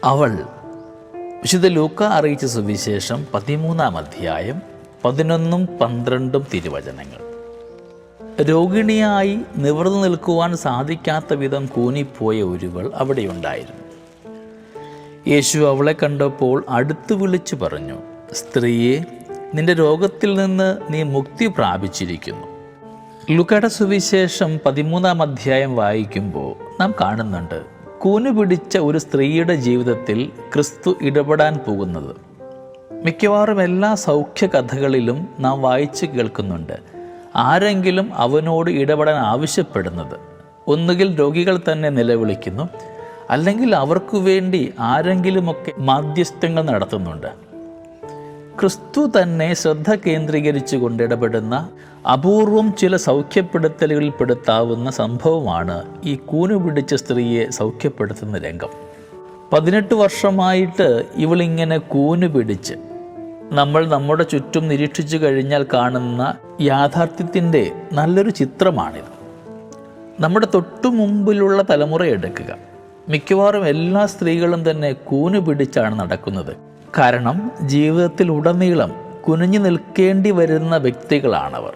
അവൾ വിശുദ്ധ ലൂക്ക അറിയിച്ച സുവിശേഷം 13-ാം അധ്യായം 11-12 തിരുവചനങ്ങൾ. രോഗിണിയായി നിവർന്നു നിൽക്കുവാൻ സാധിക്കാത്ത വിധം കൂനിപ്പോയ ഒരുവൾ അവിടെയുണ്ടായിരുന്നു. യേശു അവളെ കണ്ടപ്പോൾ അടുത്തു വിളിച്ചു പറഞ്ഞു, സ്ത്രീയെ, നിന്റെ രോഗത്തിൽ നിന്ന് നീ മുക്തി പ്രാപിച്ചിരിക്കുന്നു. ലൂക്കയുടെ സുവിശേഷം 13-ാം അധ്യായം വായിക്കുമ്പോൾ നാം കാണുന്നുണ്ട് കൂന് പിടിച്ച ഒരു സ്ത്രീയുടെ ജീവിതത്തിൽ ക്രിസ്തു ഇടപെടാൻ പോകുന്നത്. മിക്കവാറും എല്ലാ സൗഖ്യ കഥകളിലും നാം വായിച്ചു കേൾക്കുന്നുണ്ട് ആരെങ്കിലും അവനോട് ഇടപെടാൻ ആവശ്യപ്പെടുന്നത്. ഒന്നുകിൽ രോഗികൾ തന്നെ നിലവിളിക്കുന്നു, അല്ലെങ്കിൽ അവർക്കു വേണ്ടി ആരെങ്കിലുമൊക്കെ മാധ്യസ്ഥങ്ങൾ നടത്തുന്നുണ്ട്. ക്രിസ്തു തന്നെ ശ്രദ്ധ കേന്ദ്രീകരിച്ചുകൊണ്ട് ഇടപെടുന്ന അപൂർവം ചില സൗഖ്യപ്പെടുത്തലുകളിൽ പെടുത്താവുന്ന സംഭവമാണ് ഈ കൂന് പിടിച്ച സ്ത്രീയെ സൗഖ്യപ്പെടുത്തുന്ന രംഗം. 18 വർഷമായിട്ട് ഇവളിങ്ങനെ കൂന് പിടിച്ച് നമ്മൾ നമ്മുടെ ചുറ്റും നിരീക്ഷിച്ചു കഴിഞ്ഞാൽ കാണുന്ന യാഥാർത്ഥ്യത്തിൻ്റെ നല്ലൊരു ചിത്രമാണിത്. നമ്മുടെ തൊട്ടു മുമ്പിലുള്ള തലമുറ എടുക്കുക. മിക്കവാറും എല്ലാ സ്ത്രീകളും തന്നെ കൂന് പിടിച്ചാണ് നടക്കുന്നത്. കാരണം ജീവിതത്തിൽ ഉടനീളം കുനിഞ്ഞു നിൽക്കേണ്ടി വരുന്ന വ്യക്തികളാണവർ.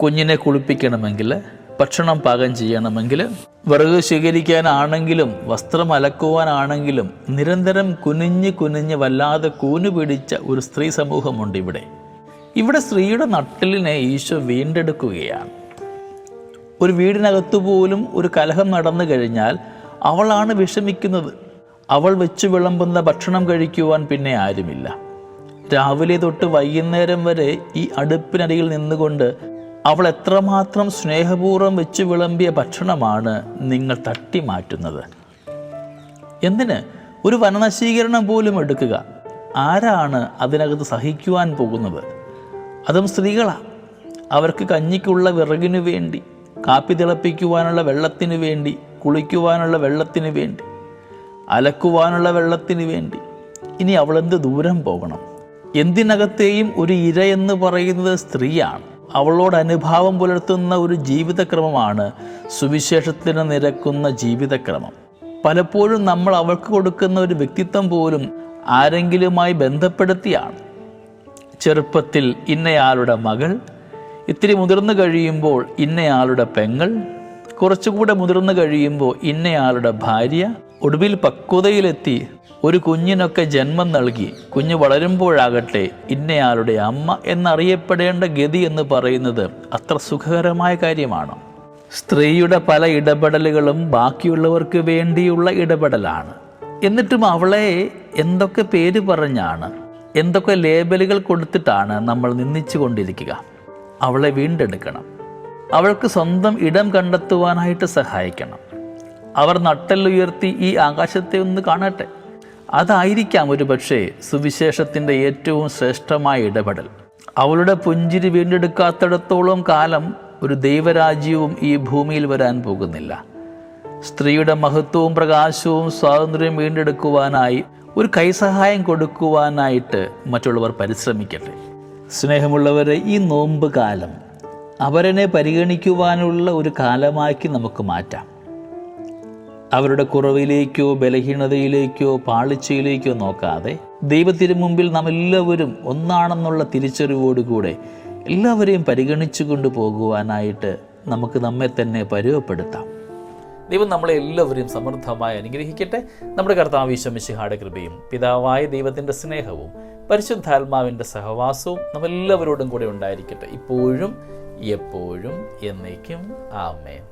കുഞ്ഞിനെ കുളിപ്പിക്കണമെങ്കിൽ, ഭക്ഷണം പാകം ചെയ്യണമെങ്കിൽ, വിറക് ശേഖരിക്കാനാണെങ്കിലും വസ്ത്രം അലക്കുവാനാണെങ്കിലും നിരന്തരം കുനിഞ്ഞ് വല്ലാതെ കൂന് പിടിച്ച ഒരു സ്ത്രീ സമൂഹമുണ്ട് ഇവിടെ സ്ത്രീയുടെ നട്ടെല്ലിനെ ഈശോ വീണ്ടെടുക്കുകയാണ്. ഒരു വീടിനകത്തു പോലും ഒരു കലഹം നടന്നു കഴിഞ്ഞാൽ അവളാണ് വിഷമിക്കുന്നത്. അവൾ വെച്ച് വിളമ്പുന്ന ഭക്ഷണം കഴിക്കുവാൻ പിന്നെ ആരുമില്ല. രാവിലെ തൊട്ട് വൈകുന്നേരം വരെ ഈ അടുപ്പിനടിയിൽ നിന്നുകൊണ്ട് അവൾ എത്രമാത്രം സ്നേഹപൂർവ്വം വെച്ച് വിളമ്പിയ ഭക്ഷണമാണ് നിങ്ങൾ തട്ടി മാറ്റുന്നത്. എന്തിന്? ഒരു വനനശീകരണം പോലും എടുക്കുക. ആരാണ് അതിനകത്ത് സഹിക്കുവാൻ പോകുന്നത്? അതും സ്ത്രീകളാണ്. അവർക്ക് കഞ്ഞിക്കുള്ള വിറകിനു വേണ്ടി, കാപ്പി തിളപ്പിക്കുവാനുള്ള വെള്ളത്തിനു വേണ്ടി, കുളിക്കുവാനുള്ള വെള്ളത്തിനു വേണ്ടി, അലക്കുവാനുള്ള വെള്ളത്തിന് വേണ്ടി ഇനി അവളെന്ത് ദൂരം പോകണം? എന്തിനകത്തെയും ഒരു ഇര എന്ന് പറയുന്നത് സ്ത്രീയാണ്. അവളോട് അനുഭാവം പുലർത്തുന്ന ഒരു ജീവിതക്രമമാണ് സുവിശേഷത്തിന് നിരക്കുന്ന ജീവിതക്രമം. പലപ്പോഴും നമ്മൾ അവൾക്ക് കൊടുക്കുന്ന ഒരു വ്യക്തിത്വം പോലും ആരെങ്കിലുമായി ബന്ധപ്പെടുത്തിയാണ്. ചെറുപ്പത്തിൽ ഇന്നയാളുടെ മകൾ, ഇത്തിരി മുതിർന്നു കഴിയുമ്പോൾ ഇന്നയാളുടെ പെങ്ങൾ, കുറച്ചുകൂടെ മുതിർന്നു കഴിയുമ്പോൾ ഇന്നയാളുടെ ഭാര്യ, ഒടുവിൽ പക്വതയിലെത്തി ഒരു കുഞ്ഞിനൊക്കെ ജന്മം നൽകി കുഞ്ഞ് വളരുമ്പോഴാകട്ടെ ഇന്നയാളുടെ അമ്മ എന്നറിയപ്പെടേണ്ട ഗതി എന്ന് പറയുന്നത് അത്ര സുഖകരമായ കാര്യമാണ്. സ്ത്രീയുടെ പല ഇടപെടലുകളും ബാക്കിയുള്ളവർക്ക് വേണ്ടിയുള്ള ഇടപെടലാണ്. എന്നിട്ടും അവളെ എന്തൊക്കെ പേര് പറഞ്ഞാണ്, എന്തൊക്കെ ലേബലുകൾ കൊടുത്തിട്ടാണ് നമ്മൾ നിന്ദിച്ചു കൊണ്ടിരിക്കുക. അവളെ വീണ്ടെടുക്കണം. അവൾക്ക് സ്വന്തം ഇടം കണ്ടെത്തുവാനായിട്ട് സഹായിക്കണം. അവർ നട്ടെല്ലുയർത്തി ഈ ആകാശത്തെ ഒന്ന് കാണട്ടെ. അതായിരിക്കാം ഒരു പക്ഷേ സുവിശേഷത്തിൻ്റെ ഏറ്റവും ശ്രേഷ്ഠമായ ഇടപെടൽ. അവളുടെ പുഞ്ചിരി വീണ്ടെടുക്കാത്തിടത്തോളം കാലം ഒരു ദൈവരാജ്യവും ഈ ഭൂമിയിൽ വരാൻ പോകുന്നില്ല. സ്ത്രീയുടെ മഹത്വവും പ്രകാശവും സ്വാതന്ത്ര്യം വീണ്ടെടുക്കുവാനായി ഒരു കൈസഹായം കൊടുക്കുവാനായിട്ട് മറ്റുള്ളവർ പരിശ്രമിക്കട്ടെ. സ്നേഹമുള്ളവരെ, ഈ നോമ്പ് കാലം അവരനെ പരിഗണിക്കുവാനുള്ള ഒരു കാലമാക്കി നമുക്ക് മാറ്റാം. അവരുടെ കുറവിലേക്കോ ബലഹീനതയിലേക്കോ പാളിച്ചയിലേക്കോ നോക്കാതെ ദൈവത്തിനു മുമ്പിൽ നാം എല്ലാവരും ഒന്നാണെന്നുള്ള തിരിച്ചറിവോടുകൂടെ എല്ലാവരെയും പരിഗണിച്ചു കൊണ്ടുപോകുവാനായിട്ട് നമുക്ക് നമ്മെ തന്നെ പരുവപ്പെടുത്താം. ദൈവം നമ്മളെ എല്ലാവരെയും സമൃദ്ധമായി അനുഗ്രഹിക്കട്ടെ. നമ്മുടെ കർത്താവ് ഈശോ മിശിഹായുടെ കൃപയും പിതാവായ ദൈവത്തിൻ്റെ സ്നേഹവും പരിശുദ്ധാത്മാവിൻ്റെ സഹവാസവും നമ്മെല്ലാവരോടും കൂടെ ഉണ്ടായിരിക്കട്ടെ, ഇപ്പോഴും എപ്പോഴും എന്നേക്കും. ആമേൻ.